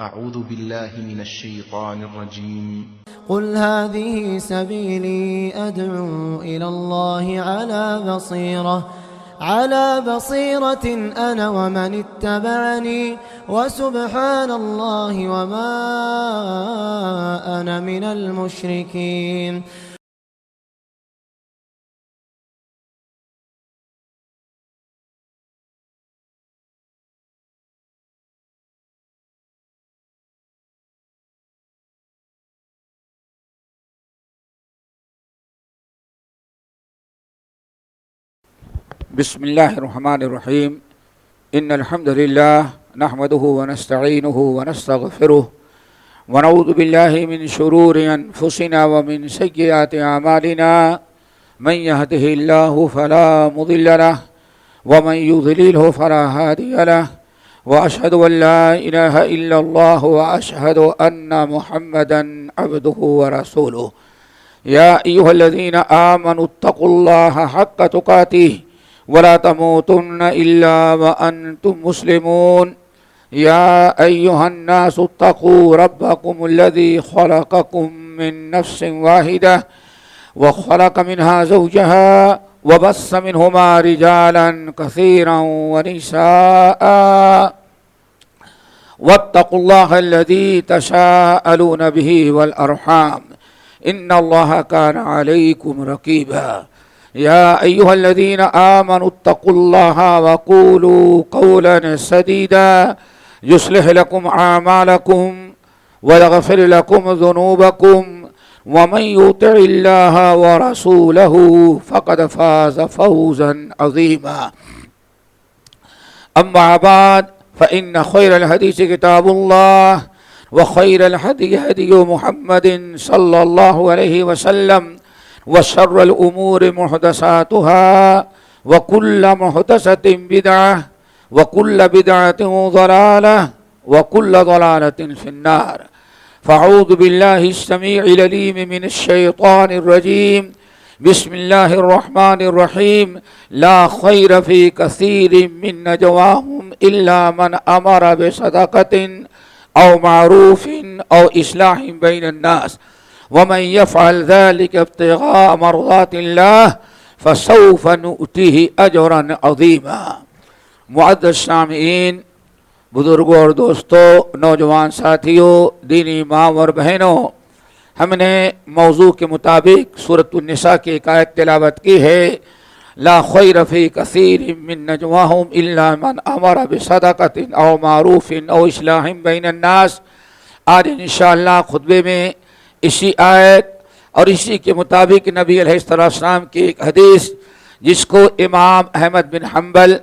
أعوذ بالله من الشيطان الرجيم. قل هذه سبيلي أدعو إلى الله على بصيرة أنا ومن اتبعني وسبحان الله وما أنا من المشركين. بسم الله الرحمن الرحيم. إن الحمد لله نحمده ونستعينه ونستغفره ونعوذ بالله من شرور أنفسنا ومن سيئات أعمالنا. من يهده الله فلا مضل له ومن يضلله فلا هادي له وأشهد أن لا إله إلا الله وأشهد أن محمدا عبده ورسوله. يا أيها الذين آمنوا اتقوا الله حق تقاته ولا تموتن إلا وأنتم مسلمون. يا أيها الناس اتقوا ربكم الذي خلقكم من نفس واحدة وخلق منها زوجها وبث منهما رجالا كثيرا ونساء واتقوا الله الذي تساءلون به والأرحام إن الله كان عليكم رقيبا. يا أيها الذين آمنوا اتقوا الله وقولوا قولا سديدا يصلح لكم أعمالكم ويغفر لكم ذنوبكم ومن يطع الله ورسوله فقد فاز فوزا عظيما. أما بعد فإن خير الحديث كتاب الله وخير الهدي هدي محمد صلى الله عليه وسلم وشر الأمور محدثاتها وكل محدثة بدعة وكل بدعة ضلالة وكل ضلالة في النار. فأعوذ بالله السميع العليم من الشيطان الرجيم. بسم الله الرحمن الرحيم. لا خير في كثير من نجواهم إلا من أمر بصدقة أو معروف أو إصلاح بين الناس ومن يفعل ذلك ابتغاء مرضات الله فسوف نؤتيه اجرا عظيما. معزز سامعین، بزرگوں اور دوستوں، نوجوان ساتھیوں، دینی ماں اور بہنوں، ہم نے موضوع کے مطابق سورۃ النساء کی ایک آیت تلاوت کی ہے. لا خیر فی کثیر من نجواہم الا من امر بصدقۃ او معروف او اصلاح بین الناس. آج انشاءاللہ خطبے میں اسی آیت اور اسی کے مطابق نبی علیہ السلام کی ایک حدیث، جس کو امام احمد بن حنبل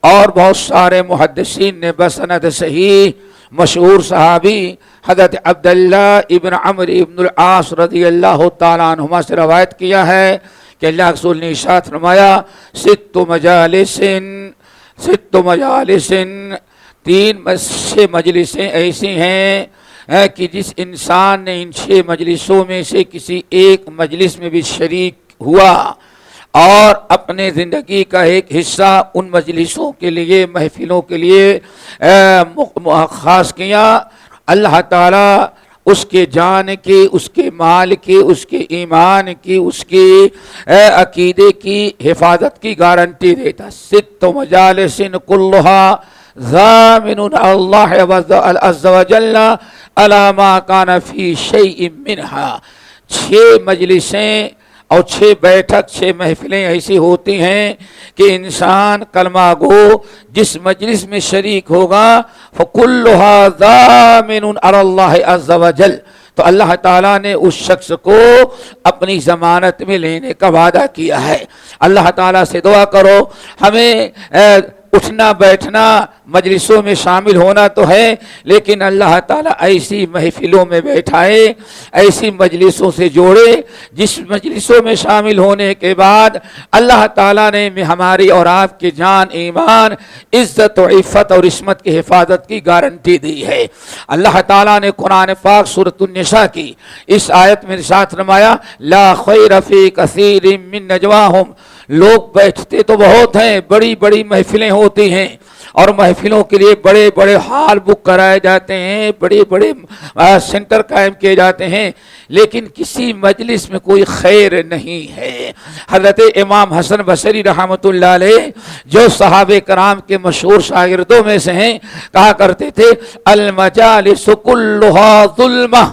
اور بہت سارے محدثین نے بسند صحیح مشہور صحابی حضرت عبداللہ ابن عمرو ابن العاص رضی اللہ تعالیٰ عنہما سے روایت کیا ہے کہ اللہ کے رسول نے ارشاد فرمایا: ست مجالس چھ مجلسیں ایسی ہیں کہ جس انسان نے ان 6 مجلسوں میں سے کسی ایک مجلس میں بھی شریک ہوا اور اپنے زندگی کا ایک حصہ ان مجلسوں کے لیے، محفلوں کے لیے خاص کیا، اللہ تعالیٰ اس کے جان کی، اس کے مال کی، اس کے ایمان کی، اس کے عقیدے کی حفاظت کی گارنٹی دیتا. ست مجالس کلھا ضامن اللہ عز وجل علی ما کان فی شیء منہا. 6 مجلسیں اور 6 بیٹھک، 6 محفلیں ایسی ہوتی ہیں کہ انسان کلمہ گو جس مجلس میں شریک ہوگا فکلھا ضامن علی اللہ عز وجل، تو اللہ تعالیٰ نے اس شخص کو اپنی ضمانت میں لینے کا وعدہ کیا ہے. اللہ تعالیٰ سے دعا کرو ہمیں اٹھنا بیٹھنا مجلسوں میں شامل ہونا تو ہے، لیکن اللہ تعالیٰ ایسی محفلوں میں بیٹھائے، ایسی مجلسوں سے جوڑے جس مجلسوں میں شامل ہونے کے بعد اللہ تعالیٰ نے ہماری اور آپ کی جان، ایمان، عزت و عفت اور عصمت کی حفاظت کی گارنٹی دی ہے. اللہ تعالیٰ نے قرآن پاک سورۃ النساء کی اس آیت میں ارشاد فرمایا: لا خیر فی کثیر من نجواہم. لوگ بیٹھتے تو بہت ہیں، بڑی بڑی محفلیں ہوتی ہیں اور محفلوں کے لیے بڑے بڑے ہال بک کرائے جاتے ہیں، بڑے بڑے سینٹر قائم کیے جاتے ہیں، لیکن کسی مجلس میں کوئی خیر نہیں ہے۔ حضرت امام حسن بصری رحمۃ اللہ علیہ جو صحابہ کرام کے مشہور شاگردوں میں سے ہیں، کہا کرتے تھے المجالس کلھا ظلمہ،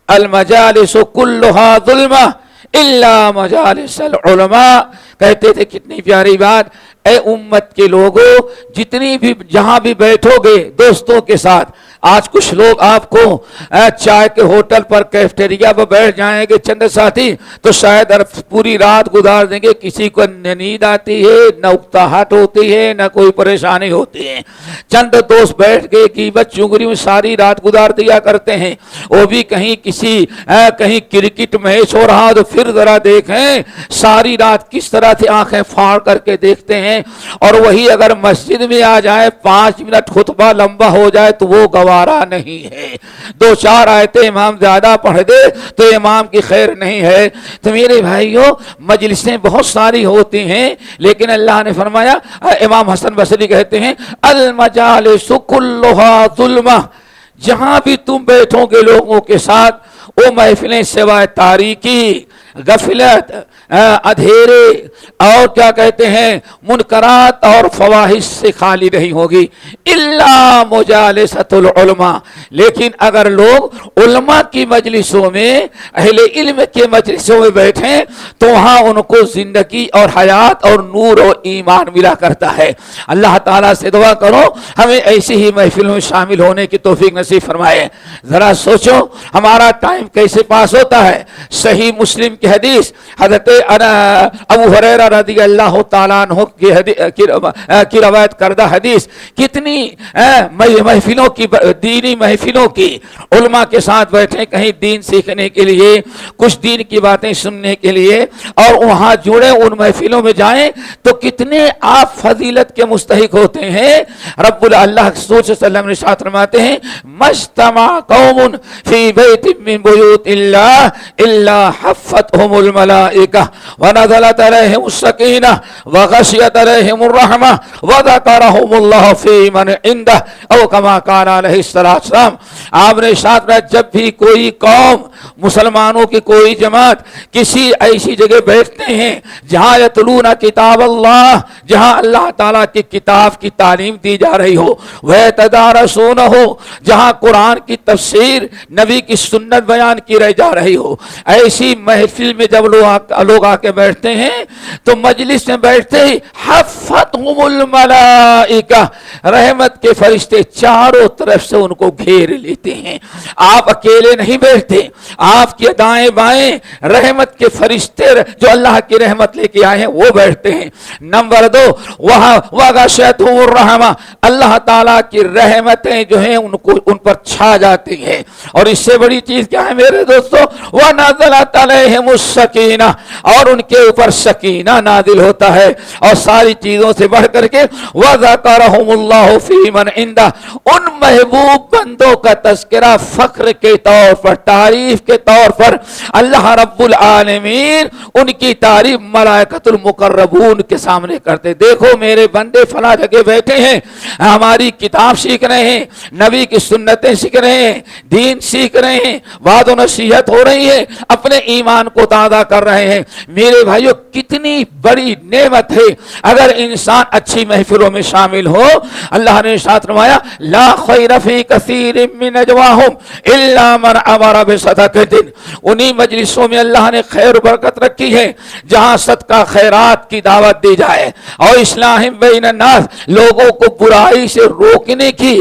المجالس کلھا ظلمہ الا مجالس العلماء۔ کہتے تھے کتنی پیاری بات، اے امت کے لوگوں، جتنی بھی جہاں بھی بیٹھو گے دوستوں کے ساتھ، آج کچھ لوگ آپ کو چائے کے ہوٹل پر کیفٹیریا پر بیٹھ جائیں گے چند ساتھی تو شاید پوری رات گزار دیں گے، کسی کو نہ نیند آتی ہے، نہ اکتاہٹ ہوتی ہے، نہ کوئی پریشانی ہوتی ہے۔ چند دوست بیٹھ کے غیبت چگلی میں ساری رات گزار دیا کرتے ہیں، وہ بھی کہیں کرکٹ میچ ہو رہا تو پھر ذرا دیکھیں ساری رات کس طرح سے آنکھیں پھاڑ کر کے دیکھتے ہیں، اور وہی اگر مسجد میں آ جائے 5 منٹ خطبہ لمبا ہو جائے تو وہ گوارا نہیں ہے، 2-4 آیتیں امام زیادہ پڑھ دے تو امام کی خیر نہیں ہے۔ تو میرے بھائیوں، مجلسیں بہت ساری ہوتی ہیں، لیکن اللہ نے فرمایا، امام حسن بصری کہتے ہیں المجالس کلھا ظلمہ، جہاں بھی تم بیٹھو گے لوگوں کے ساتھ، وہ محفلیں سوائے تاریکی، غفلت، اندھیرے اور کیا کہتے ہیں منکرات اور فواحش سے خالی نہیں ہوگی، الا مجالسۃ العلماء، لیکن اگر لوگ علماء کی مجلسوں میں، اہل علم کے مجلسوں میں بیٹھیں تو وہاں ان کو زندگی اور حیات اور نور و ایمان ملا کرتا ہے۔ اللہ تعالیٰ سے دعا کرو ہمیں ایسی ہی محفلوں میں شامل ہونے کی توفیق نصیب فرمائے۔ ذرا سوچو ہمارا ٹائم کیسے پاس ہوتا ہے۔ صحیح مسلم کی حدیث، حضرت ابو ہریرہ رضی اللہ تعالیٰ عنہ کی روایت کردہ حدیث، کتنی محفلوں کی، دینی محفلوں کی، علماء کے ساتھ بیٹھیں کہیں دین سیکھنے کے لیے، کچھ دین کی باتیں سننے کے لیے، اور وہاں جڑے ان محفلوں میں جائیں تو کتنے آپ فضیلت کے مستحق ہوتے ہیں۔ رب اللہ صلی اللہ علیہ وسلم نے ارشاد فرماتے ہیں مجتمع قوم فی بیت من بیوت اللہ الا حفتهم الملائکہ ونزلت علیہم السکینہ وغشیت علیہم الرحمہ وذکرہم اللہ فی من عندہ او کما قال علیہ السلام۔ آپ نے ارشاد فرمایا جب بھی کوئی قوم، مسلمانوں کی کوئی جماعت کسی ایسی جگہ بیٹھتے ہیں جہاں یتلون کتاب اللہ، جہاں اللہ تعالیٰ کی کتاب کی تعلیم دی جا رہی ہو، وَيَتَدَارَسُونَ ہو، جہاں قرآن کی تفسیر، نبی کی سنت بیان کی جا رہی ہو، ایسی محفل میں جب لوگ آ کے بیٹھتے ہیں تو مجلس میں بیٹھتے ہی حفتہم الملائکہ، رحمت کے فرشتے چاروں طرف سے ان کو گھیر لیتے ہیں۔ آپ اکیلے نہیں بیٹھتے، آپ کے دائیں بائیں رحمت کے فرشتے جو اللہ کی رحمت لے کے آئے ہیں وہ بیٹھتے ہیں۔ نمبر 2، وہاں وغشیتہم الرحمہ، اللہ تعالیٰ کی رحمتیں جو ہیں ان پر چھا جاتی ہیں۔ اور اس سے بڑی چیز کیا ہے میرے دوستو، وَنَزَلَتْ عَلَيْهِمُ السَّكِينَةُ، اور ان کے اوپر سکینہ نازل ہوتا ہے۔ اور ساری چیزوں سے بڑھ کر کے وَذَكَرَهُمُ اللَّهُ فِي مَنْ عِنْدَهُ، ان محبوب بندوں کا تذکرہ فخر کے طور پر، تعریف کے طور پر اللہ رب العالمین ان کی تعریف ملائکۃ المقربون کے سامنے کرتے۔ دیکھو میرے بندے فلاں جگہ بیٹھے ہیں، ہماری کتاب سیکھ رہے ہیں، نبی کی سنتیں سیکھ رہے ہیں، دین سیکھ رہے ہیں، وعظ و نصیحت ہو رہی ہے، اپنے ایمان کو تازہ کر رہے ہیں۔ میرے بھائیو کتنی بڑی نعمت ہے اگر انسان اچھی محفلوں میں شامل ہو۔ اللہ نے ارشاد فرمایا لا خیر فی کثیر من نجواہم الا من امر بصدقۃ، انہی مجلسوں میں اللہ نے خیر و برکت رکھی ہے جہاں صدقہ خیرات کی دعوت دی جائے اور اصلاح بین الناس، لوگوں کو برائی سے روکنے کی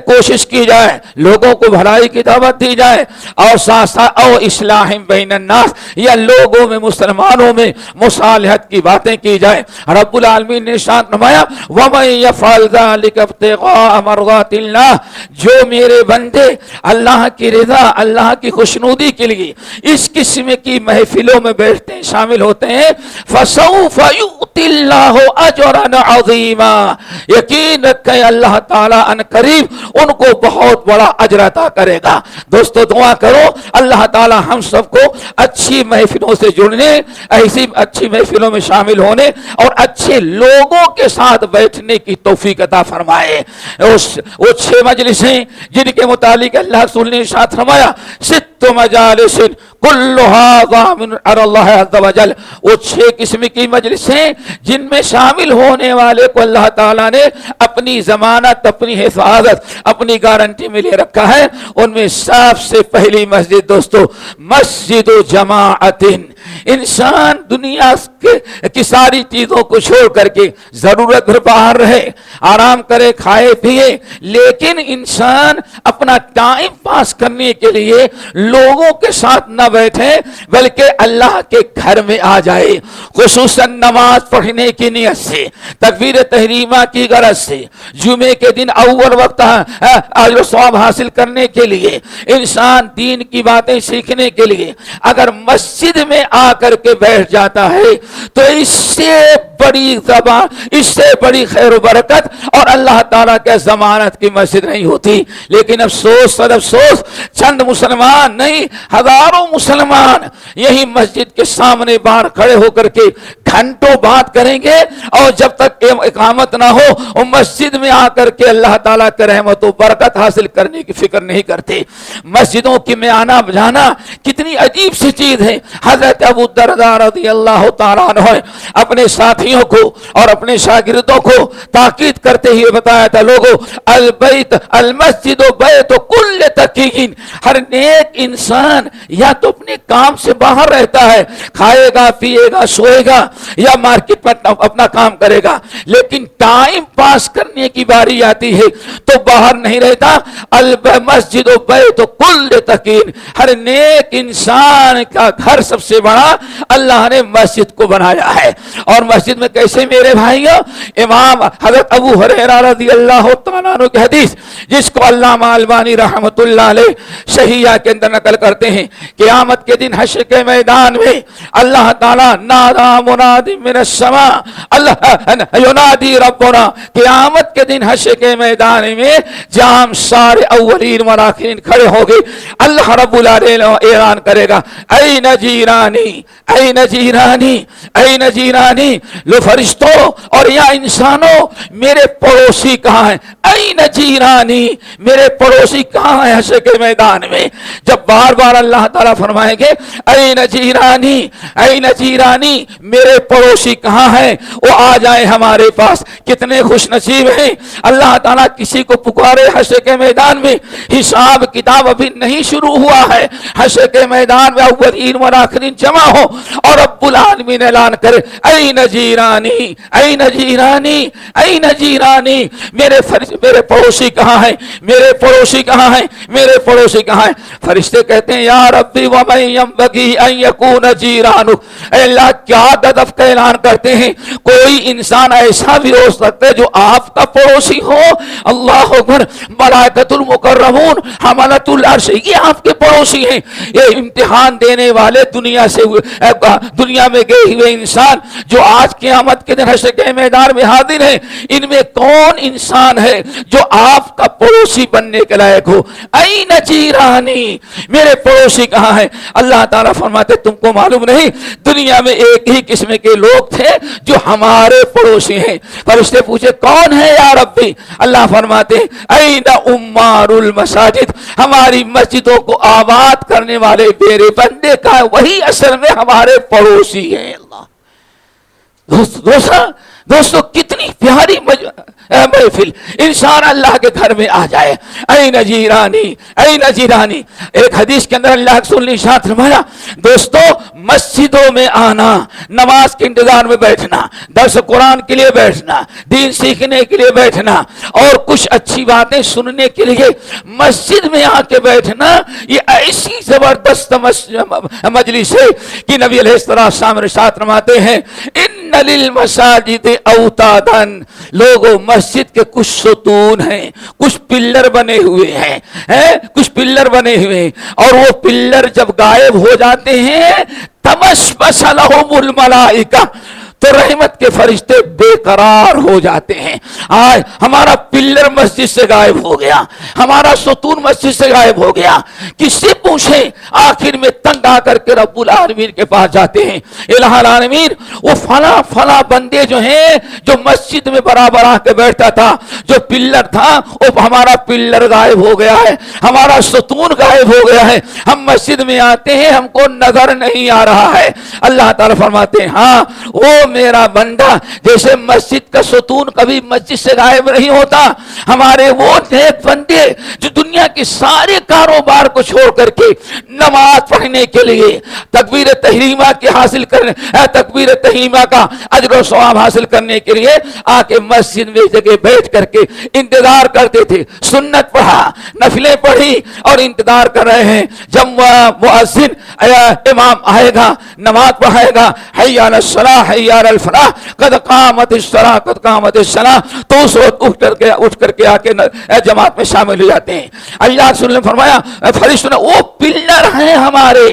کوشش کی جائے، لوگوں کو بھلائی کی دعوت دی جائے، اور ساتھ ساتھ او اصلاح بین الناس، یا لوگوں میں مسلمانوں میں مصالحت کی باتیں کی جائے۔ رب العالمین نے ارشاد فرمایا وَمَن يَفْعَلْ ذَلِكَ ابْتِغَاءَ مَرْضَاتِ اللَّهِ، جو میرے بندے اللہ کی رضا، اللہ کی خوشنودی کے لیے اس قسم کی محفلوں میں بیٹھتے ہیں، شامل ہوتے ہیں، فَسَوْفَ يُؤْتِ اللَّهُ أَجْرًا عَظِيمًا، یقین رکھیں اللہ تعالیٰ ان قریب ان کو بہت بڑا اجر عطا کرے گا۔ دوستو دعا کرو اللہ تعالی ہم سب کو اچھی محفلوں سے جڑنے، ایسی اچھی محفلوں میں شامل ہونے اور اچھے لوگوں کے ساتھ بیٹھنے کی توفیق عطا فرمائے۔ وہ 6 مجلسیں جن کے متعلق اللہ رسول نے ارشاد فرمایا 6 مجالس کلھا ضامن علی اللہ عز وجل، وہ 6 قسم کی مجلسیں جن میں شامل ہونے والے کو اللہ تعالیٰ نے اپنی ضمانت، اپنی حفاظت، اپنی گارنٹی میں لے رکھا ہے۔ ان میں سب سے پہلی مسجد دوستو مسجد جماعت، انسان دنیا کی ساری چیزوں کو چھوڑ کر کے ضرورت بھر باہر رہے، آرام کرے، کھائے پیے، لیکن انسان اپنا ٹائم پاس کرنے کے لیے لوگوں کے ساتھ نہ بیٹھے بلکہ اللہ کے گھر میں آ جائے، خصوصاً نماز پڑھنے کی نیت سے، تکبیر تحریمہ کی غرض سے، جمعے کے دن اول وقت اجر و ثواب حاصل کرنے کے لیے، انسان دین کی باتیں سیکھنے کے لیے اگر مسجد میں آ کر کے بیٹھ جاتا ہے تو اس سے بڑی زبان، اس سے بڑی خیر و برکت اور اللہ تعالیٰ کے ضمانت کی مسجد نہیں ہوتی۔ لیکن افسوس اور افسوس، چند مسلمان نہیں، ہزاروں مسلمان یہی مسجد کے سامنے باہر کھڑے ہو کر کے گھنٹوں بات کریں گے اور جب تک اقامت نہ ہو وہ مسجد میں آ کر کے اللہ تعالیٰ کے رحمت و برکت حاصل کرنے کی فکر نہیں کرتے۔ مسجدوں کی میں آنا جانا کتنی عجیب سی چیز ہے۔ حضرت ابو درداء رضی اللہ تعالیٰ عنہ اپنے ساتھیوں کو اور اپنے شاگردوں کو تاکید کرتے ہوئے بتایا تھا، لوگو البیت المسجد بیت کل تقی، ہر نیک انسان یا تو اپنے کام سے باہر رہتا ہے، کھائے گا، پیے گا، سوئے گا یا مارکیٹ میں اپنا کام کرے گا، لیکن ٹائم پاس کرنے کی باری آتی ہے تو باہر نہیں رہتا۔ المسجد بیت کل تقی، ہر نیک انسان کا گھر سب سے بڑا اللہ نے مسجد کو بنایا ہے۔ اور مسجد میں کیسے میرے بھائیوں، امام حضرت ابو ہریرہ رضی اللہ تعالیٰ عنہ کی حدیث جس کو علامہ البانی رحمت اللہ علیہ صحیحہ کے اندر نقل کرتے ہیں، قیامت کے دن حشر کے میدان میں اللہ تعالیٰ نادا منادی من السماء، اللہ ینادی ربنا، قیامت کے دن حشر کے میدان میں جہاں ہم سارے اولین والآخرین کھڑے ہو گئے، اللہ رب العالمین اعلان کرے گا این جیرانی، این جیرانی، این جیرانی، لو فرشتوں اور یا انسانوں میرے پڑوسی کہاں ہیں، این جیرانی، میرے پڑوسی کہاں ہیں حشر کے میدان میں۔ جب بار بار اللہ تعالیٰ فرمائیں گے این جیرانی، این جیرانی، میرے پڑوسی کہاں ہیں، وہ آ جائیں ہمارے پاس۔ کتنے خوش نصیب ہیں، اللہ تعالیٰ کسی کو پکارے حشر کے میدان میں، حساب کتاب ابھی نہیں شروع ہوا ہے، حشر کے میدان میں اولین والآخرین جمع ہو اور رب العالمین اعلان کرے این جیرانی، این جیرانی، این جیرانی، میرے پڑوسی کہاں ہیں، میرے پڑوسی کہاں ہیں، میرے پڑوسی کہاں ہیں۔ فرشتے کہتے ہیں یا ربی ومن ینبغی ان یکون جیرانک، اے اللہ کیا غضب کا اعلان کرتے ہیں، کوئی انسان ایسا بھی ہو سکتا ہے جو آپ کا پڑوسی ہو۔ اللہ اکبر، ملائکۃ المکرمون حملۃ العرش یہ آپ کے پڑوسی ہیں۔ یہ امتحان دینے والے دنیا میں گئے ہوئے انسان جو آج قیامت کے دن حشر کے میدان میں حاضر ہیں، ان میں کون انسان ہے جو آپ کا پڑوسی بننے کے لائق ہو؟ این جیرانی، میرے پڑوسی کہاں ہیں؟ اللہ تعالیٰ فرماتے تم کو معلوم نہیں، دنیا میں ایک ہی قسم کے لوگ تھے جو ہمارے پڑوسی ہیں۔ فرشتے پوچھے کون ہے یا ربی؟ اللہ فرماتے این عمار المساجد، ہماری مسجدوں کو آباد کرنے والے میرے بندے کا وہی اصل میں ہمارے پڑوسی ہیں۔ اللہ دوستو کتنی پیاری محفل، انسان اللہ کے گھر میں آ جائے۔ این جیرانی، این جیرانی، ایک حدیث کے اندر اللہ رسول نے ارشاد فرمایا دوستو مسجدوں میں آنا، نماز کے انتظار میں بیٹھنا، درس قرآن کے لیے بیٹھنا، دین سیکھنے کے لیے بیٹھنا اور کچھ اچھی باتیں سننے کے لیے مسجد میں آ کے بیٹھنا، یہ ایسی زبردست مجلس ہے کہ نبی علیہ السلام ارشاد فرماتے ہیں ان للمساجد اوتادن، لوگوں مسجد کے کچھ ستون ہیں، کچھ پلر بنے ہوئے ہیں، کچھ پلر بنے ہوئے ہیں اور وہ پلر جب غائب ہو جاتے ہیں تمشبش لہم الملائکہ، تو رحمت کے فرشتے بے قرار ہو جاتے ہیں. آج ہمارا پلر مسجد سے غائب ہو گیا, ہمارا ستون مسجد سے غائب ہو گیا. کس سے پوچھیں؟ آخر میں تنگ آ کر کے رب العالمین کے پاس جاتے ہیں. الہ العالمین وہ فلاں بندے جو ہیں جو مسجد میں برابر آ کے بیٹھتا تھا, جو پلر تھا وہ ہمارا پلر غائب ہو گیا ہے, ہمارا ستون غائب ہو گیا ہے, ہم مسجد میں آتے ہیں ہم کو نظر نہیں آ رہا ہے. اللہ تعالیٰ فرماتے ہیں ہاں وہ میرا بندہ جیسے مسجد کا ستون کبھی مسجد سے غائب نہیں ہوتا, ہمارے وہ نیک بندے جو دنیا کے سارے کاروبار کو چھوڑ کر کے نماز پڑھنے کے لیے تکبیر تحریمہ کے حاصل کرنے تکبیر تحریمہ کا اجر و ثواب حاصل کرنے کے لیے آ کے مسجد میں جگہ بیٹھ کر کے انتظار کرتے تھے. سنت پڑھا, نفلیں پڑھی اور انتظار کر رہے ہیں جب مؤذن امام آئے گا, نماز پڑھائے گا, حی علی الصلاۃ حی علی الفلاح قد قامت الصلاۃ قد قامت الصلاۃ, تو اس وقت اٹھ کر کے آ کے جماعت میں شامل ہو جاتے ہیں. اللہ رسول نے فرمایا فرشتوں نے وہ پلر ہیں ہمارے,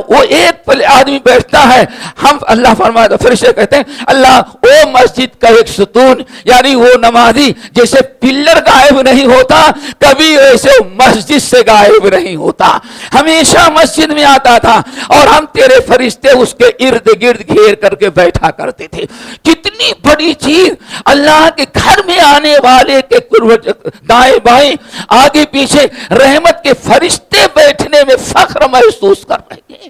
وہ ایک آدمی بیٹھتا ہے, ہم اللہ فرمایا فرشتے کہتے ہیں اللہ وہ مسجد کا ایک ستون یعنی وہ نمازی جیسے پلر غائب نہیں ہوتا کبھی ایسے مسجد سے غائب نہیں ہوتا, ہمیشہ مسجد میں آتا تھا اور ہم تیرے فرشتے اس کے ارد گرد گھیر کر کے بیٹھا کرتے تھے. کتنی بڑی چیز, اللہ کے گھر میں آنے والے کے دائیں بائیں آگے پیچھے رحمت کے فرشتے بیٹھنے میں فخر محسوس کر رہے ہیں.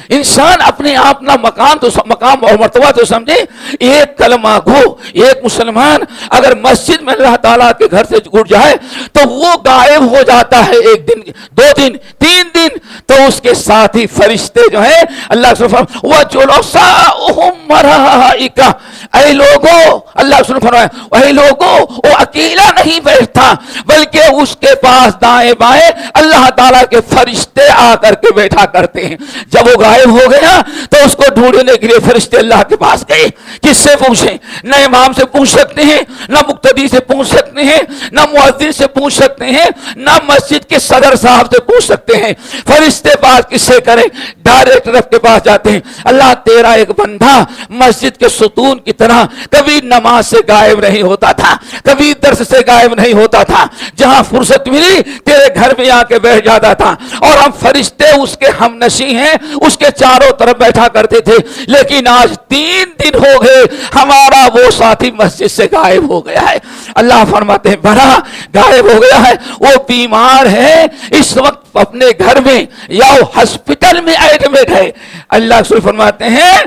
انسان اپنے آپ نہ مقام اور مرتبہ تو سمجھے. ایک کلمہ گو ایک مسلمان اگر مسجد میں اللہ تعالیٰ کے گھر سے گھر جائے تو وہ غائب ہو جاتا ہے, ایک دن, 2 دن, 3 دن, تو اس کے ساتھ ہی فرشتے جو ہیں اللہ سبحانہ وَجُلُسَاؤُهُمْ مَلَائِکَۃٌ, اے لوگوں اللہ سبحانہ فرمایا اے لوگوں وہ اکیلا نہیں بیٹھتا بلکہ اس کے پاس دائیں بائیں اللہ تعالیٰ کے فرشتے آ کر کے بیٹھا کرتے ہیں. جب وہ غائب ہو گیا تو اس کو ڈھونڈنے کے لیے فرشتے اللہ کے پاس گئے. کس سے پوچھیں؟ نہ امام سے پوچھ سکتے ہیں, نہ مقتدی سے پوچھ سکتے ہیں, نہ مؤذن سے پوچھ سکتے ہیں, نہ مسجد کے صدر صاحب سے پوچھ سکتے ہیں. فرشتے بات کس سے کریں؟ ڈائریکٹ رب کے پاس جاتے ہیں. اللہ تیرا ایک بندہ مسجد کے ستون کی طرح کبھی نماز سے غائب نہیں ہوتا تھا, کبھی درس سے غائب نہیں ہوتا تھا, جہاں فرصت ملی تیرے گھر میں آ کے بیٹھ جاتا تھا اور ہم فرشتے اس کے ہم نشیں ہیں, اس کے چاروں طرف بیٹھا کرتے تھے. لیکن آج 3 دن ہو گئے ہمارا وہ ساتھی مسجد سے غائب ہو گیا ہے. اللہ فرماتے ہیں بڑا غائب ہو گیا ہے, وہ بیمار ہے اس وقت اپنے گھر میں یا وہ ہسپتال میں ایڈمٹ ہے. اللہ رسول فرماتے ہیں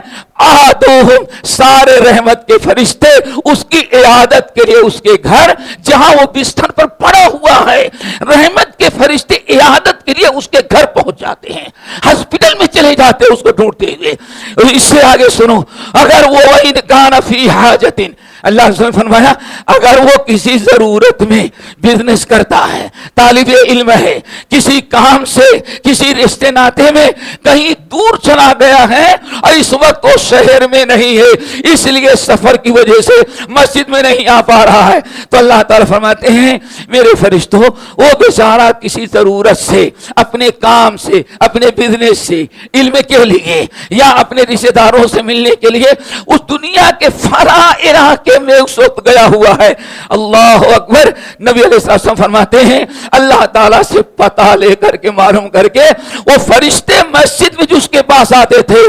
آدوہم, سارے رحمت کے فرشتے اس کی عیادت کے لیے اس کے گھر جہاں وہ بستر پر پڑا ہوا ہے, رحمت کے فرشتے عیادت کے لیے اس کے گھر پہنچ جاتے ہیں, ہسپتال میں چلے جاتے ہیں اس کو ڈھونڈتے ہوئے. اس سے آگے سنو, اگر وہ وَإِذْ كَانَ فِي حَاجَةٍ, اللہ نے فرمایا اگر وہ کسی ضرورت میں بزنس کرتا ہے, طالب علم ہے, کسی کام سے کسی رشتے ناتے میں کہیں دور چلا گیا ہے اور اس وقت وہ شہر میں نہیں ہے, اس لیے سفر کی وجہ سے مسجد میں نہیں آ پا رہا ہے, تو اللہ تعالیٰ فرماتے ہیں میرے فرشتوں وہ بیچارہ کسی ضرورت سے, اپنے کام سے, اپنے بزنس سے, علم کے لیے یا اپنے رشتے داروں سے ملنے کے لیے اس دنیا کے فراں علاقے میں اس وقت گیا ہوا ہے. اللہ اکبر. نبی علیہ السلام فرماتے ہیں اللہ تعالیٰ سے پتہ لے کر کے معلوم کر کے وہ فرشتے مسجد میں جو اس کے پاس آتے تھے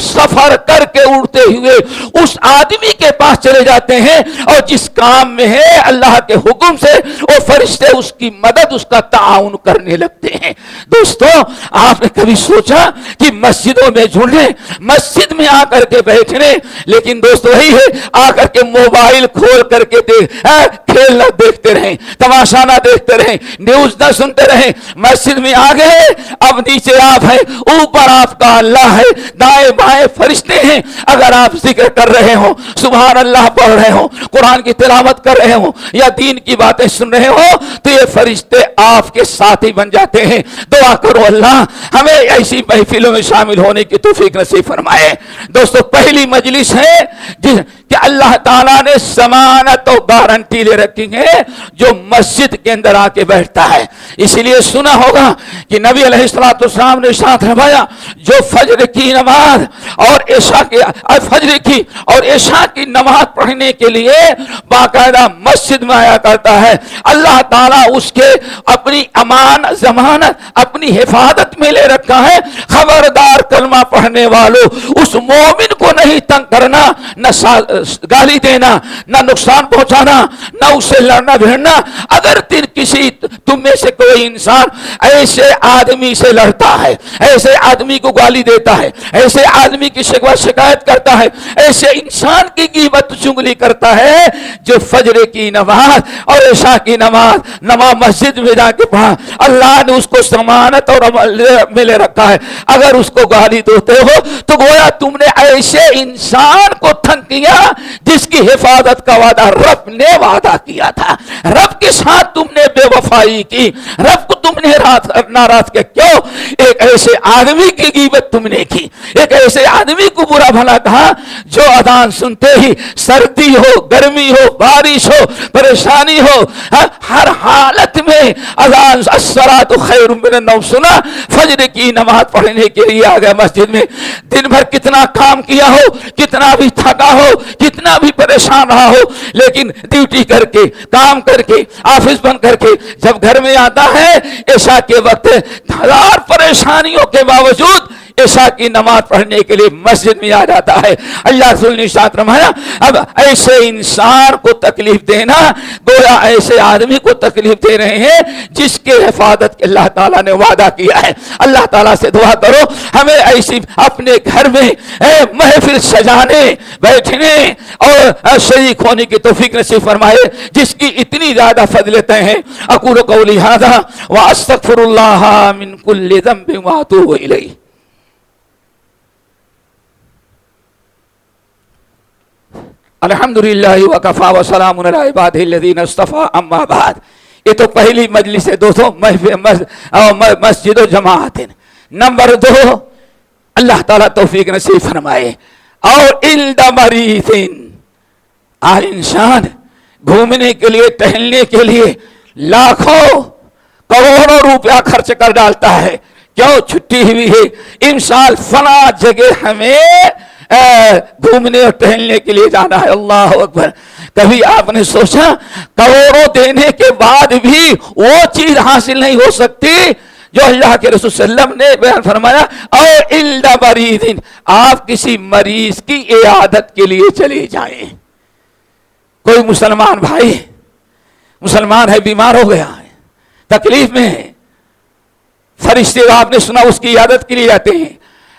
سفر کر کے اڑتے ہوئے اس آدمی کے پاس چلے جاتے ہیں اور جس کام میں ہے اللہ کے حکم سے وہ فرشتے اس کی مدد اس کا تعاون کرنے لگتے ہیں. دوستو آپ نے کبھی سوچا کہ مسجدوں میں جڑنے, مسجد میں آ کر کے بیٹھنے, لیکن دوستو وہی ہے آ کر کے موبائل کھول کر کے کھیل نہ دیکھتے رہیں, تماشا نہ دیکھتے رہیں, نیوز نہ سنتے رہیں. مسجد میں آ گئے, اب نیچے آپ ہیں, اوپر آپ کا اللہ ہے, دائیں بائیں فرشتے ہیں. اگر آپ ذکر کر رہے ہو, سبحان اللہ پڑھ رہے ہو, قرآن کی تلاوت کر رہے ہو یا دین کی باتیں سن رہے ہو تو یہ فرشتے آپ کے ساتھی بن جاتے ہیں. دعا کرو اللہ ہمیں ایسی محفلوں میں شامل ہونے کی توفیق نصیب فرمائے. دوستو پہلی مجلس ہے کہ اللہ تعالیٰ نے ضمانت اور گارنٹی لے رکھی ہے جو مسجد کے اندر آ کے بیٹھتا ہے. اس لیے سنا ہوگا کہ نبی علیہ السلام نے ارشاد فرمایا جو فجر کی نماز اور عشاء کی نماز پڑھنے کے لیے باقاعدہ مسجد میں آیا کرتا ہے اللہ تعالیٰ اس کے اپنی امان ضمانت اپنی حفاظت میں لے رکھا ہے. خبردار کلمہ پڑھنے والوں اس مومن کو نہیں تنگ کرنا، نہ گالی دینا، نہ نقصان پہنچانا، نہ اسے لڑنا بھیڑنا. اگر تم میں سے کوئی انسان ایسے آدمی سے لڑتا ہے، ایسے آدمی کو گالی دیتا ہے، ایسے آدمی کی شکوہ شکایت کرتا ہے، ایسے انسان کی غیبت چغلی کرتا ہے جو فجر کی نماز اور عشاء کی نماز مسجد میں جا کے پڑھا، اللہ نے اس کو ضمانت اور میں لے رکھا ہے. اگر اس کو گالی دیتے ہو تو گویا تم نے ایسے انسان کو تنگ کیا جس کی حفاظت کا وعدہ رب نے وعدہ کیا تھا. رب کے ساتھ تم نے بے وفائی کی، رب کو تم نے ناراض کیا. کیوں؟ ایک ایسے آدمی کی غیبت تم نے کی، ایک ایسے آدمی کو برا بھلا کہا جو اذان سنتے ہی سردی ہو، گرمی ہو، بارش ہو، پریشانی ہو، ہر حالت میں اذان الصلاۃ خیر من النوم سنا، فجر کی نماز پڑھنے کے لیے آ گیا مسجد میں. دن بھر کتنا کام کیا ہو، کتنا بھی تھکا ہو، کتنا بھی پریشان رہا ہو، لیکن ڈیوٹی کر کے، کام کر کے، آفس بند کر کے جب گھر میں آتا ہے عشاء کے وقت ہزار پریشانیوں کے باوجود عشاء کی نماز پڑھنے کے لیے مسجد میں آ جاتا ہے. اللہ رسول نے ارشاد فرمایا اب ایسے انسان کو تکلیف دینا گویا ایسے آدمی کو تکلیف دے رہے ہیں جس کے حفاظت کے اللہ تعالیٰ نے وعدہ کیا ہے. اللہ تعالیٰ سے دعا کرو ہمیں ایسی اپنے گھر میں محفل سجانے، بیٹھنے اور شریک ہونے کی توفیق نصیب فرمائے جس کی اتنی زیادہ فضیلتیں ہیں. اقول قولی ھذا واستغفر اللہ من کل ذنب واتوب الیہ. الحمدللہ وکفا وسلام علی عبادہ الذین اصطفیٰ اما بعد. یہ تو پہلی مجلس ہے دوستوں مسجد و جماعت. نمبر 2 اللہ تعالیٰ توفیق نصیب فرمائے. اور عند مریض آج انسان گھومنے کے لیے ٹہلنے کے لیے لاکھوں کروڑوں روپیہ خرچ کر ڈالتا ہے. کیوں؟ چھٹی ہوئی ہے امسال فلاں جگہ ہمیں گھومنے اور ٹہلنے کے لیے جانا ہے. اللہ اکبر. کبھی آپ نے سوچا کروڑوں دینے کے بعد بھی وہ چیز حاصل نہیں ہو سکتی جو اللہ کے رسول صلی اللہ علیہ وسلم نے بیان فرمایا. اور عند مریض آپ کسی مریض کی عیادت کے لیے چلے جائیں. کوئی مسلمان بھائی مسلمان ہے، بیمار ہو گیا ہے، تکلیف میں ہے، فرشتے آپ نے سنا اس کی عیادت کے لیے جاتے ہیں.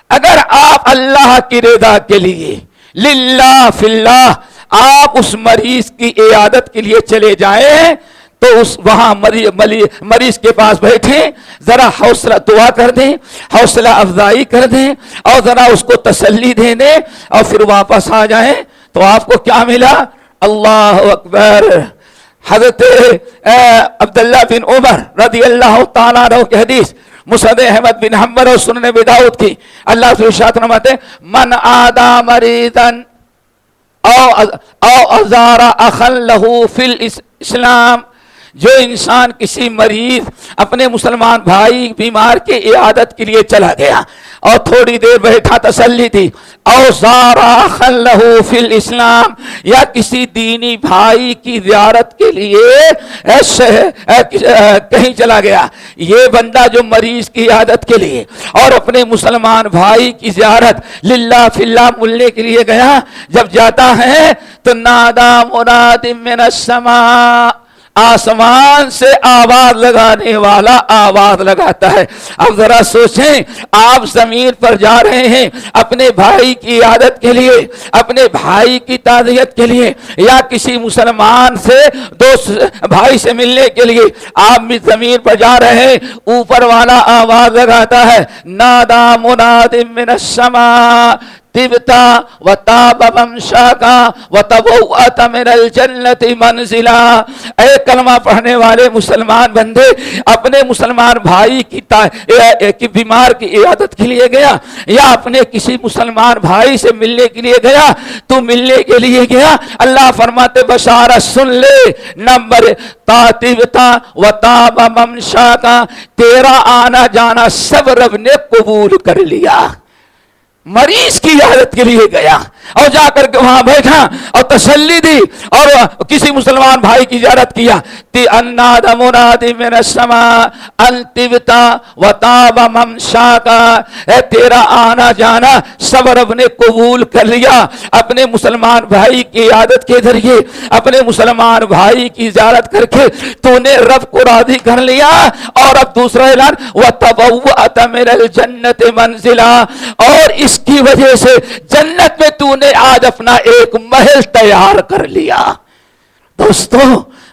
اگر آپ اللہ کی رضا کے لیے للہ فی اللہ آپ اس مریض کی عیادت کے لیے چلے جائیں تو وہاں مریض کے پاس بیٹھیں، ذرا حوصلہ دعا کر دیں، حوصلہ افزائی کر دیں اور ذرا اس کو تسلی دے دیں اور پھر واپس آ جائیں تو آپ کو کیا ملا؟ اللہ اکبر. حضرت عبداللہ بن عمر رضی اللہ تعالیٰ عنہ کی حدیث مسند احمد بن حنبل اور سنن ابی داؤد کی. اللہ سے ارشاد فرماتے ہیں من عادى مریضا او ازار اخا له فی الاسلام. جو انسان کسی مریض اپنے مسلمان بھائی بیمار کے عیادت کے لیے چلا گیا اور تھوڑی دیر بیٹھا تسلی دی، او زار اخا له فی الاسلام یا کسی دینی بھائی کی زیارت کے لیے کہیں چلا گیا، یہ بندہ جو مریض کی عیادت کے لیے اور اپنے مسلمان بھائی کی زیارت للہ فی اللہ ملنے کے لیے گیا، جب جاتا ہے تو نادا مناد من السماء، آسمان سے آواز لگانے والا آواز لگاتا ہے. اب ذرا سوچیں آپ زمین پر جا رہے ہیں اپنے بھائی کی عیادت کے لیے، اپنے بھائی کی تعزیت کے لیے یا کسی مسلمان سے دوست بھائی سے ملنے کے لیے آپ بھی زمین پر جا رہے ہیں، اوپر والا آواز لگاتا ہے نادا مناد من السماء طبتا وطاب ممشاکا وتبوأت من الجنت منزلا۔ اے کلمہ پڑھنے والے مسلمان بندے، اپنے مسلمان بھائی کی بیمار کی عیادت کے لیے گیا یا اپنے کسی مسلمان بھائی سے ملنے کے لیے گیا، تو ملنے کے لیے گیا، اللہ فرماتے بشارت سن لے، نمبر طبتا وطاب ممشاکا، تیرا آنا جانا سب رب نے قبول کر لیا۔ مریض کی عیادت کے لیے گیا اور جا کر کے وہاں بیٹھا اور تسلی دی اور کسی مسلمان بھائی کی زیارت کیا، اناد منادی من السماء ان طبتا وطاب ممشاکا، تیرا آنا جانا سب رب نے قبول کر لیا۔ اپنے مسلمان بھائی کی عیادت کے ذریعے، اپنے مسلمان بھائی کی زیارت کر کے تو نے رب کو راضی کر لیا۔ اور اب دوسرا اعلان وتبوأت من الجنت منزلا، اور اس کی وجہ سے جنت میں تو نے آج اپنا ایک محل تیار کر لیا۔ دوستو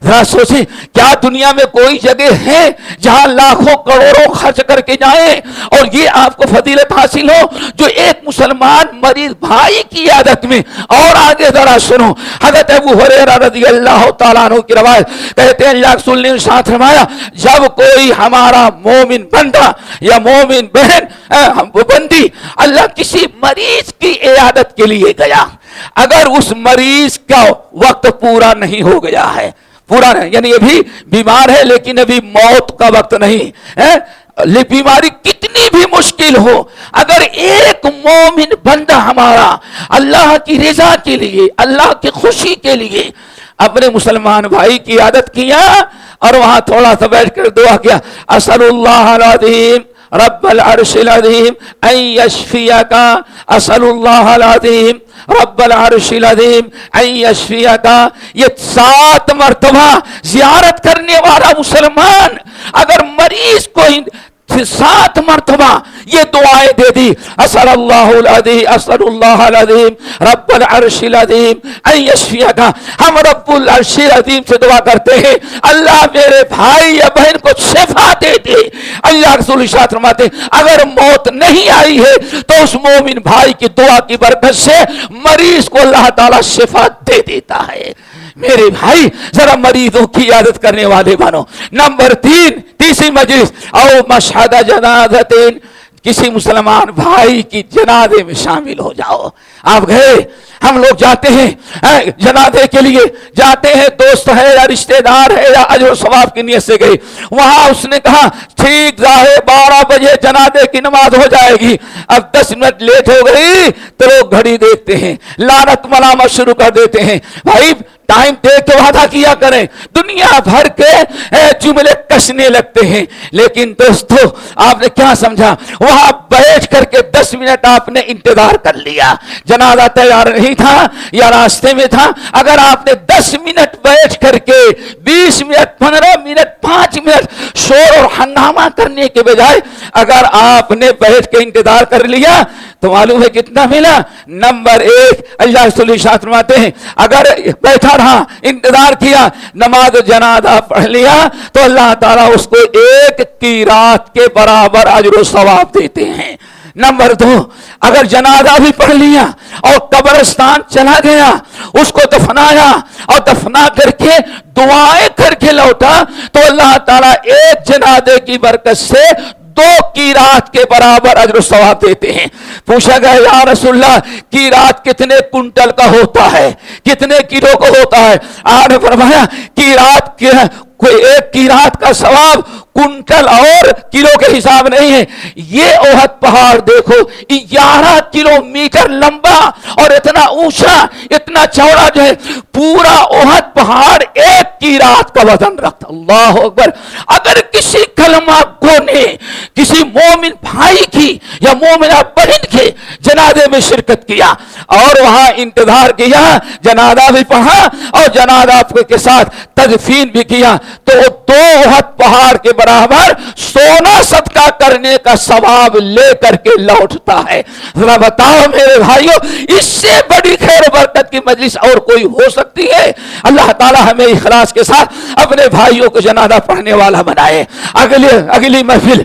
ذرا سوچیں، کیا دنیا میں کوئی جگہ ہے جہاں لاکھوں کروڑوں خرچ کر کے جائیں اور یہ آپ کو فضیلت حاصل ہو جو ایک مسلمان مریض بھائی کی عیادت میں؟ اور آگے ذرا سنو، حضرت ابو ہریرہ رضی اللہ تعالیٰ عنہ کی روایت، کہتے ہیں اللہ رسول نے ارشاد فرمایا، جب کوئی ہمارا مومن بندہ یا مومن بہن بندی اللہ کسی مریض کی عیادت کے لیے گیا، اگر اس مریض کا وقت پورا نہیں ہو گیا ہے، پورا نہیں یعنی ابھی بیمار ہے لیکن ابھی موت کا وقت نہیں ہے، بیماری کتنی بھی مشکل ہو، اگر ایک مومن بندہ ہمارا اللہ کی رضا کے لیے، اللہ کی خوشی کے لیے اپنے مسلمان بھائی کی عیادت کیا اور وہاں تھوڑا سا بیٹھ کر دعا کیا، اسأل اللہ العظیم رب العرش العظیم ان یشفیکا، اسأل اللہ العظیم رب العرش العظیم ان یشفیکا، یہ 7 مرتبہ زیارت کرنے والا مسلمان اگر مریض کو 7 مرتبہ یہ دعائیں دے دی، اسأل اللہ العظیم اسأل اللہ العظیم رب العرش العظیم ان یشفیکا، ہم رب العرش العظیم سے دعا کرتے ہیں اللہ میرے بھائی یا بہن کو شفا دے دے۔ اللہ رسول ارشاد فرماتے ہیں اگر موت نہیں آئی ہے تو اس مومن بھائی کی دعا کی برکت سے مریض کو اللہ تعالی شفا دے دیتا ہے۔ میرے بھائی ذرا مریضوں کی عیادت کرنے والے بنو۔ نمبر 3، تیسری مجلس، او مشہد جنازتین، کسی مسلمان بھائی کی جنازے میں شامل ہو جاؤ۔ آپ گئے، ہم لوگ جاتے ہیں جنازے کے لیے، جاتے ہیں، دوست ہے یا رشتہ دار ہے یا اجر و ثواب کی نیت سے گئے، وہاں اس نے کہا ٹھیک ظاہر 12 بجے جنازے کی نماز ہو جائے گی، اب 10 منٹ لیٹ ہو گئی تو لوگ گھڑی دیکھتے ہیں، لعنت ملامت شروع کر دیتے ہیں۔ بھائی ٹائم دیکھ کے وعدہ کیا کریں، دنیا بھر کے جملے کسنے لگتے ہیں، لیکن دوستو آپ نے کیا سمجھا، وہاں بیٹھ کر کے 10 منٹ آپ نے انتظار کر لیا، جنازہ تیار نہیں تھا یا راستے میں تھا، اگر آپ نے 10 منٹ بیٹھ کر کے 20 منٹ 15 منٹ 5 منٹ شور اور ہنگامہ کرنے کے بجائے اگر آپ نے بیٹھ کے انتظار کر لیا تو معلوم ہے کتنا ملا۔ نمبر 1، اللہ رسول ارشاد فرماتے ہیں اگر بیٹھا رہا، انتظار کیا، نماز جنازہ پڑھ لیا تو اللہ تعالیٰ اس کو 1 قیراط کے برابر اجر و ثواب دیتے ہیں۔ نمبر 2، اگر جنازہ بھی پڑھ لیا اور قبرستان چلا گیا، اس کو دفنایا اور دفنا کر کے دعائیں کر کے لوٹا تو اللہ تعالیٰ 1 جنازے کی برکت سے 2 قیراط کے برابر اجر و ثواب دیتے ہیں۔ پوچھا گیا یا رسول اللہ قیراط کتنے کنٹل کا ہوتا ہے، کتنے کلو کا ہوتا ہے؟ آپ نے فرمایا قیراط کوئی 1 قیراط کا ثواب کنٹل اور کلو کے حساب نہیں ہے، یہ احد پہاڑ دیکھو 11 کلومیٹر لمبا اور اتنا اونچا اتنا چوڑا جو ہے، پورا احد پہاڑ 1 قیراط کا وزن رکھتا۔ اللہ اکبر۔ اگر کسی کلمہ گو نے کسی مومن بھائی کی یا مومنہ بہن کے جنازے میں شرکت کیا اور وہاں انتظار کیا، جنازہ بھی پڑھا اور جنازہ کے ساتھ تدفین بھی کیا تو 2 احد پہاڑ کے برابر سونا صدقہ کرنے کا ثواب لے کر کے لوٹتا ہے۔ ذرا بتاؤ میرے بھائیوں، اس سے بڑی خیر و برکت کی مجلس اور کوئی ہو سکتی ہے؟ اللہ تعالی ہمیں اخلاص کے ساتھ اپنے بھائیوں کو جنازہ پڑھنے والا بنائے۔ اگلی محفل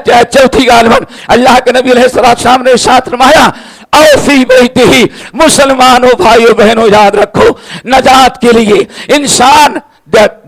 چوتھی غالباً اللہ کے نبی علیہ السلام نے ارشاد فرمایا او فی بیتہ، مسلمانوں بھائیوں بہنوں یاد رکھو، نجات کے لیے انسان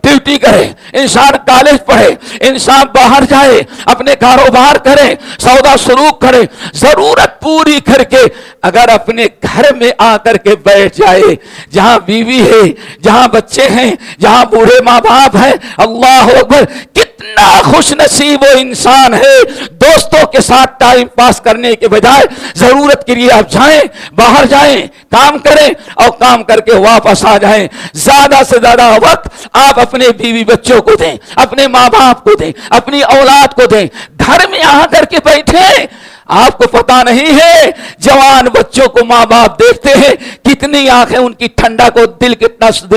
ڈیوٹی کرے، انسان کالج پڑھے، انسان باہر جائے، اپنے کاروبار کرے، سودا سلوک کرے، ضرورت پوری کر کے اگر اپنے گھر میں آ کر کے بیٹھ جائے، جہاں بیوی ہے، جہاں بچے ہیں، جہاں بوڑھے ماں باپ ہیں، اللہ اکبر، کتنا خوش نصیب وہ انسان ہے۔ دوستوں کے ساتھ ٹائم پاس کرنے کے بجائے ضرورت کے لیے آپ جائیں، باہر جائیں، کام کریں اور کام کر کے واپس آ جائیں۔ زیادہ سے زیادہ وقت آپ اپنے بیوی بچوں کو دیں، اپنے ماں باپ کو دیں، اپنی اولاد کو دیں، گھر میں آ کر کے بیٹھیں۔ آپ کو پتا نہیں ہے جوان بچوں کو ماں باپ دیکھتے ہیں، کتنی آنکھیں ان کی ٹھنڈا کو دل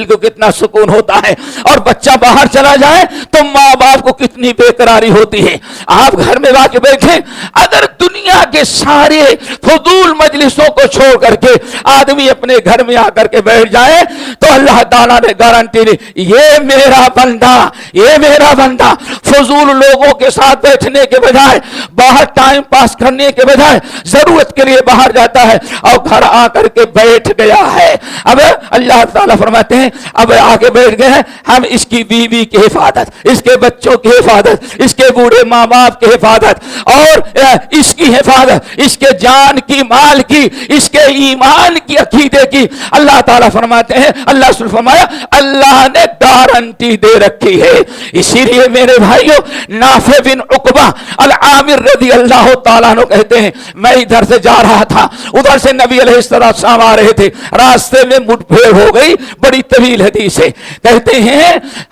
کو کتنا سکون ہوتا ہے، اور بچہ باہر چلا جائے تو ماں باپ کو کتنی بے قراری ہوتی ہے۔ آپ گھر میں آ کے بیٹھیں، اگر دنیا کے سارے فضول مجلسوں کو چھوڑ کر کے آدمی اپنے گھر میں آ کر کے بیٹھ جائے تو اللہ تعالیٰ نے گارنٹی دی، یہ میرا بندہ فضول لوگوں کے ساتھ بیٹھنے کے بجائے، باہر ٹائم پاس کرنے کے بجائے ضرورت کے لیے باہر جاتا ہے اور گھر آ کر کے بیٹھ گیا ہے۔ اب اللہ تعالیٰ فرماتے ہیں اب آگے بیٹھ گئے ہیں، ہم اس کی بیوی کی حفاظت، اس کے بچوں کی حفاظت، اس کے بوڑھے ماں باپ کی حفاظت، اور اس کی حفاظت، اس کے جان کی، مال کی، اس کے ایمان کی، عقیدے کی، اللہ تعالیٰ فرماتے ہیں، اللہ سے فرمایا اللہ نے گارنٹی دے رکھی ہے۔ اسی لیے میرے بھائیوں، نافع بن عقبہ العامر رضی اللہ تعالیٰ عنہ کہتے ہیں میں ادھر سے جا رہا تھا، ادھر سے نبی علیہ السلام آ رہے تھے، راستے میں مٹ پھیر ہو گئی، بڑی طویل حدیث ہے۔ کہتے ہیں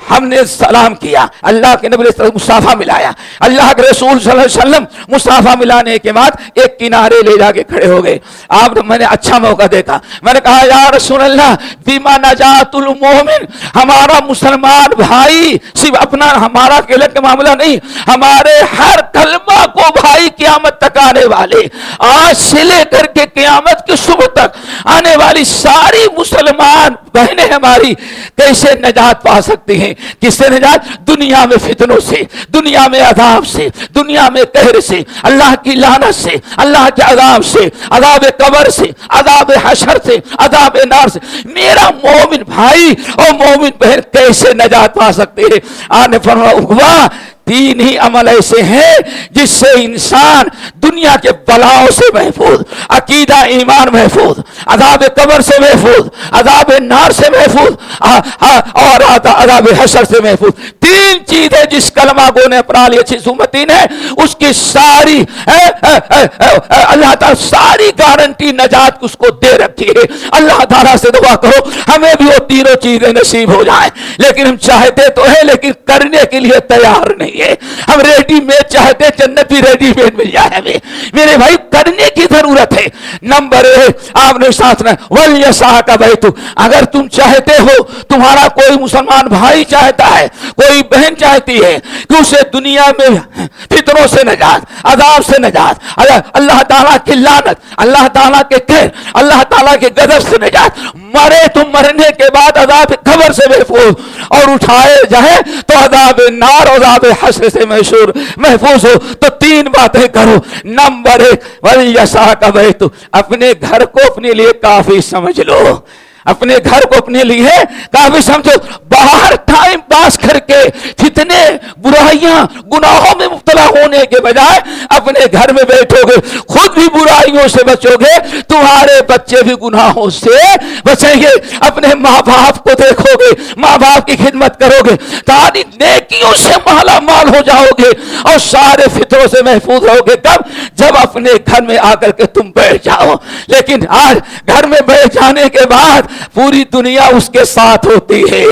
ہم نے سلام کیا، اللہ کے نبی علیہ السلام مصافحہ ملایا، اللہ کے رسول صلی اللہ علیہ وسلم مصافحہ ملانے کے بعد ایک کنارے لے جا کے کھڑے ہو گئے۔ میں نے اچھا موقع دیکھا، میں نے کہا یا رسول اللہ بیما نجات المومن، ہمارا مسلمان بھائی صرف اپنا ہمارا اکیلے کا معاملہ نہیں، ہمارے ہر کلمہ کو بھائی قیامت تک آنے والے، آج سے لے کر کے قیامت کی صبح تک آنے والی ساری مسلمان بہنیں ہماری کیسے نجات پا سکتی ہیں؟ کس سے نجات؟ دنیا میں فتنوں سے، دنیا میں عذاب سے، دنیا میں قہر سے، اللہ کی لعنت سے، اللہ کے عذاب سے، عذاب قبر سے، عذاب حشر سے، عذاب نار سے۔ میرا مومن بھائی اور مومن بہن کیسے نجات پا سکتے ہیں؟ آنے فرمایا تین ہی عمل ایسے ہیں جس سے انسان دنیا کے بلاؤں سے محفوظ، عقیدہ ایمان محفوظ، عذاب قبر سے محفوظ، عذاب نار سے محفوظ، اور عذاب حشر سے محفوظ۔ تین چیزیں جس کلمہ گو نے اپنا لی اچھی سمتی نے، اس کی ساری اللہ تعالیٰ ساری گارنٹی نجات اس کو دے رکھی ہے۔ اللہ تعالیٰ سے دعا کرو ہمیں بھی وہ تینوں چیزیں نصیب ہو جائیں، لیکن ہم چاہتے تو ہیں لیکن کرنے کے لیے تیار نہیں ہے۔ ہم ریڈی میڈ چاہتے، جنت بھی ریڈی میڈ مل جائے ہمیں۔ میرے بھائی کرنے کی ضرورت ہے۔ نمبر ایک آپ نے ساتھ میں وَلْيَسَعْ كَبَيْتُ، اگر تم چاہتے ہو، تمہارا کوئی مسلمان بھائی چاہتا ہے، کوئی بہن چاہتی ہے کہ اسے دنیا میں فتنوں سے نجات، عذاب سے نجات، اللہ تعالیٰ کی لعنت، اللہ تعالیٰ کے قہر، اللہ تعالیٰ کے غضب سے نجات، مرے تو مرنے کے بعد عذاب قبر سے محفوظ، اور اٹھائے جائے تو عذاب نار اور عذاب حشر سے محفوظ ہو، تو تین باتیں کرو۔ نمبر ایک وَلْيَسَعْ كَبَيْتُ، اپنے گھر کو اپنے لیے کافی سمجھ لو، اپنے گھر کو اپنے لیے کافی سمجھو۔ باہر ٹائم پاس کر کے فتنے، برائیاں، گناہوں میں مبتلا ہونے کے بجائے اپنے گھر میں بیٹھو گے، خود بھی برائیوں سے بچو گے، تمہارے بچے بھی گناہوں سے بچیں گے۔ اپنے ماں باپ کو دیکھو گے، ماں باپ کی خدمت کرو گے، ساری نیکیوں سے مالا مال ہو جاؤ گے اور سارے فتنوں سے محفوظ رہو گے۔ کب؟ جب اپنے گھر میں آ کر کے تم بیٹھ جاؤ۔ لیکن آج گھر میں بیٹھ جانے کے بعد پوری دنیا اس کے ساتھ ہوتی ہے۔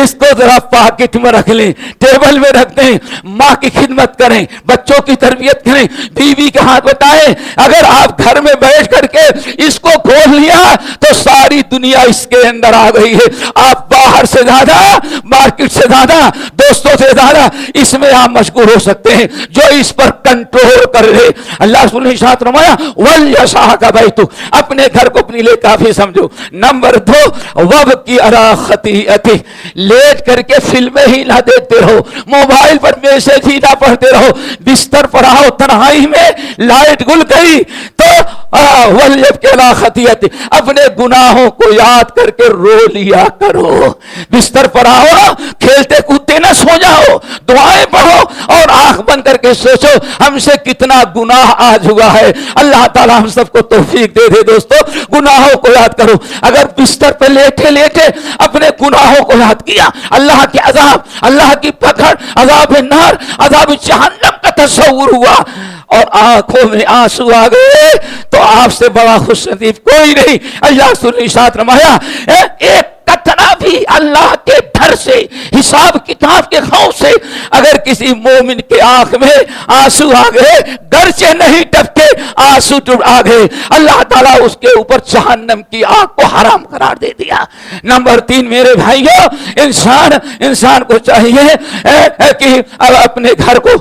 اس کو ذرا پاکٹ میں رکھ لیں، ٹیبل میں رکھ دیں، ماں کی خدمت کریں، بچوں کی تربیت کریں، بیوی کے ہاتھ بتائیں۔ اگر آپ گھر میں بیٹھ کر کے اس کو کھول لیا تو ساری دنیا اس کے اندر آ گئی ہے۔ آپ باہر سے زیادہ، مارکیٹ سے زیادہ، دوستوں سے زیادہ اس میں آپ مشغول ہو سکتے ہیں جو اس پر کنٹرول کر لے۔ اللہ رسول نے ارشاد فرمایا وَلْيَسَعْ كَبَيْتُ، اپنے گھر کو اپنے لیے کافی سمجھو۔ نمبر دو وَبْكِ عَلَىٰ خَطِيئَتِهِ، لیٹ کر کے فلمیں ہی نہ دیکھتے رہو، موبائل پر میسج ہی نہ پڑھتے رہو، بستر پر آؤ، تنہائی میں لائٹ گل گئی تو وَلْيَبْكِ عَلَىٰ خَطِیَتِهِ، اپنے گناہوں کو یاد کر کے رو لیا کرو. بستر پر آؤ، کھیلتے کودتے نہ سو جاؤ، دعائیں پڑھو اور آنکھ بند کر کے سوچو ہم سے کتنا گناہ آج ہوا ہے. اللہ تعالیٰ ہم سب کو توفیق دے دے. دوستو گناہوں کو یاد کرو. اگر بستر پہ لیٹے لیٹے اپنے گناہوں کو یاد کیا، اللہ کے عذاب، اللہ کی پکڑ، عذاب نار، عذاب جہنم کا تصور ہوا اور آنکھوں میں آنسو آ گئے، تو آپ سے بڑا خوش نصیب کوئی نہیں. اللہ نے ارشاد فرمایا ایک قطرہ بھی اللہ کے ڈر سے، حساب کتاب کے خوف سے اگر کسی مومن کے آنکھ میں آنسو آ گئے، گرچہ نہیں ٹپکے، آنسو آ گئے، اللہ تعالیٰ اس کے اوپر جہنم کی آگ کو حرام قرار دے دیا. نمبر 3 میرے بھائیوں، انسان کو چاہیے کہ اپنے گھر کو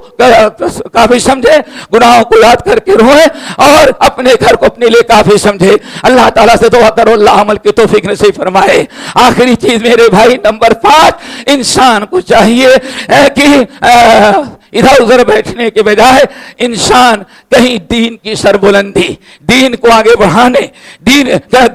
کافی سمجھے، گناہوں کو یاد کر کے روئے اور اپنے گھر کو اپنے لیے کافی سمجھے. اللہ تعالیٰ سے دعا کرو اللہ عمل کی توفیق نصیب فرمائے. آخری چیز میرے بھائی نمبر 5، انسان کو چاہیے کہ ادھر ادھر بیٹھنے کے بجائے انسان کہیں دین کی سربلندی، دین کو آگے بڑھانے، دین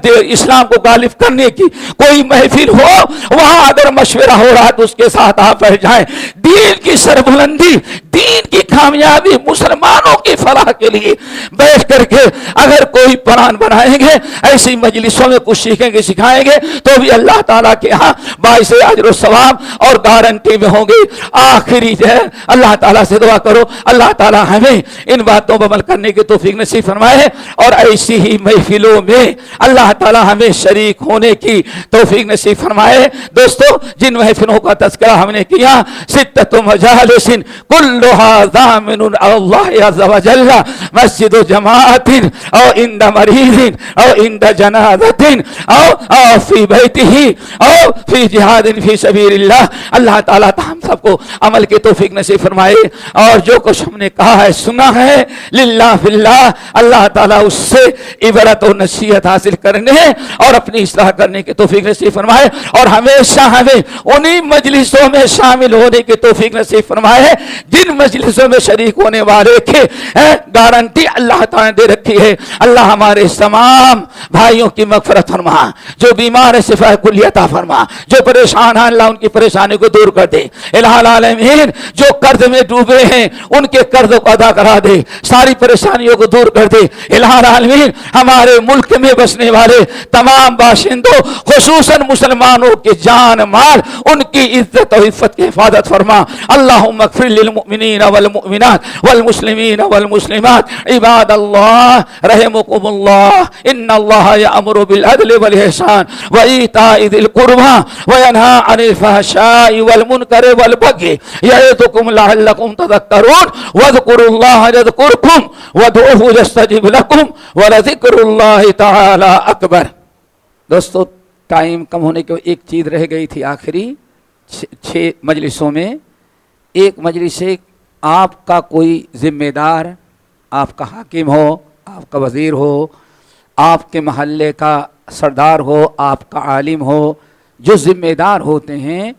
اسلام کو غالب کرنے کی کوئی محفل ہو، وہاں اگر مشورہ ہو رہا تو اس کے ساتھ آپ بیٹھ جائیں. دین کی سربلندی، دین کی کامیابی، مسلمانوں کی فلاح کے لیے بیٹھ کر کے اگر کوئی پلان بنائیں گے، ایسی مجلسوں میں کچھ سیکھیں گے سکھائیں گے تو بھی اللہ تعالیٰ کے ہاں باعث اجر و ثواب اور گارنٹی میں ہوں گے. آخری جو ہے اللہ تعالیٰ سے دعا کرو اللہ تعالیٰ ہمیں ان باتوں پر عمل کرنے کی توفیق نصیب فرمائے اور ایسی ہی محفلوں میں اللہ تعالیٰ ہمیں شریک ہونے کی توفیق نصیب فرمائے. دوستو جن محفلوں کا تذکرہ ہم نے کیا، ستۃ مجالس کلھا ضامن اللہ عز وجل، مسجد جماعت او عند مریض او عند جنازۃ او فی بیتہ او فی جہاد فی سبیل اللہ. اللہ تعالیٰ ہم سب کو عمل کی توفیق نصیب فرمائے اور جو کچھ ہم نے کہا ہے سنا ہے للہ فی اللہ، اللہ تعالیٰ اس سے عبرت و نصیحت حاصل کرنے اور اپنی اصلاح کرنے کی توفیق نصیب فرمائے اور ہمیشہ ہمیں انہی مجلسوں میں شامل ہونے کی توفیق نصیب فرمائے جن مجلسوں میں شریک ہونے والے کی گارنٹی اللہ تعالیٰ نے دے رکھی ہے. اللہ ہمارے تمام بھائیوں کی مغفرت فرما، جو بیمار ہے شفا کلی عطا فرما، جو پریشان ہیں اللہ ان کی پریشانی کو دور کر دے. الہ العالمین جو قرض میں ڈوبے ہیں ان کے قرض کو ادا کرا دے، ساری پریشانیوں کو دور کر دے. الہ العالمین ہمارے ملک میں بسنے والے تمام باشندوں خصوصاً مسلمانوں کی جان مال ان کی عزت و عفت کی حفاظت فرما. اللہم اغفر للمؤمنین والمؤمنات والمسلمین والمسلمات. عباد اللہ رحمکم اللہ، ان اللہ یأمر بالعدل والإحسان وإیتاء ذی القربى وینہی عن الفحشاء والمنکر والبغی یعظکم لعلکم تذکرون. واذکروا اللہ یذکرکم وادعوہ یستجب لکم ولذکر اللہ تعالی اکبر. دوستو ٹائم کم ہونے کی ایک چیز رہ گئی تھی آخری 6 مجلسوں میں. ایک مجلس سے آپ کا کوئی ذمہ دار، آپ کا حاکم ہو، آپ کا وزیر ہو، آپ کے محلے کا سردار ہو، آپ کا عالم ہو، جو ذمہ دار ہوتے ہیں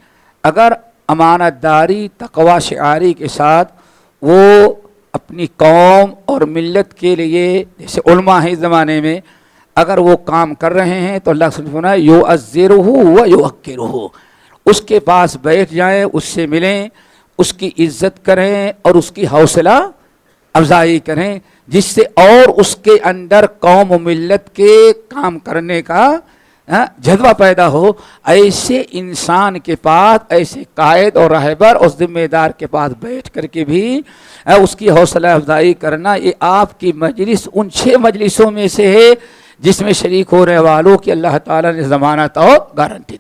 اگر امانت داری تقوی شعاری کے ساتھ وہ اپنی قوم اور ملت کے لیے، جیسے علماء ہیں اس زمانے میں، اگر وہ کام کر رہے ہیں تو اللہ سبحانہ وتعالیٰ یعزرہ و یوقرہ، اس کے پاس بیٹھ جائیں، اس سے ملیں، اس کی عزت کریں اور اس کی حوصلہ افزائی کریں، جس سے اور اس کے اندر قوم و ملت کے کام کرنے کا جذبہ پیدا ہو. ایسے انسان کے پاس، ایسے قائد اور رہبر اور ذمہ دار کے پاس بیٹھ کر کے بھی اس کی حوصلہ افزائی کرنا، یہ آپ کی مجلس ان 6 مجلسوں میں سے ہے جس میں شریک ہونے والوں کی اللہ تعالیٰ نے ضمانت اور گارنٹی دی.